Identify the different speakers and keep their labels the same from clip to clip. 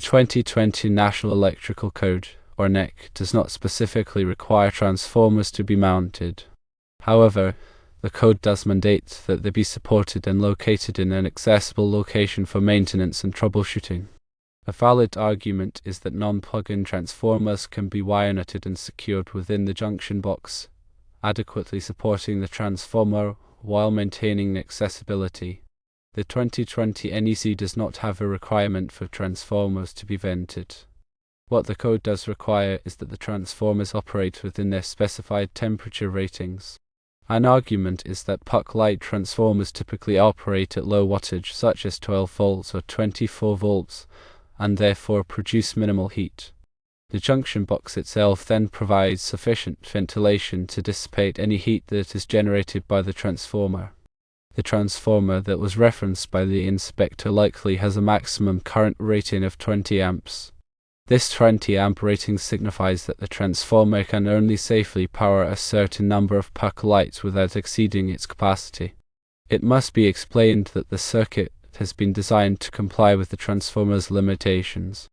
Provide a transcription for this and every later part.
Speaker 1: 2020 National Electrical Code, or NEC, does not specifically require transformers to be mounted. However, the code does mandate that they be supported and located in an accessible location for maintenance and troubleshooting. A valid argument is that non-plug-in transformers can be wire-knitted and secured within the junction box, adequately supporting the transformer while maintaining accessibility. The 2020 NEC does not have a requirement for transformers to be vented. What the code does require is that the transformers operate within their specified temperature ratings. An argument is that puck-light transformers typically operate at low wattage, such as 12 volts or 24 volts, and therefore produce minimal heat. The junction box itself then provides sufficient ventilation to dissipate any heat that is generated by the transformer. The transformer that was referenced by the inspector likely has a maximum current rating of 20 amps. This 20 amp rating signifies that the transformer can only safely power a certain number of puck lights without exceeding its capacity. It must be explained that the circuit has been designed to comply with the transformer's limitations.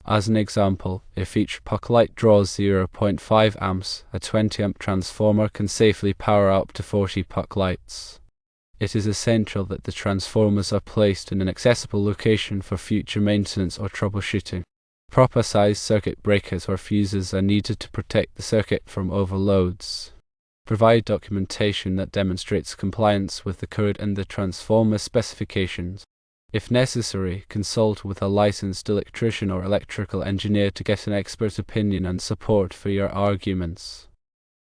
Speaker 1: As an example, if each puck light draws 0.5 amps, a 20 amp transformer can safely power up to 40 puck lights. It is essential that the transformers are placed in an accessible location for future maintenance or troubleshooting. Proper sized circuit breakers or fuses are needed to protect the circuit from overloads. Provide documentation that demonstrates compliance with the code and the transformer specifications. If necessary, consult with a licensed electrician or electrical engineer to get an expert opinion and support for your arguments.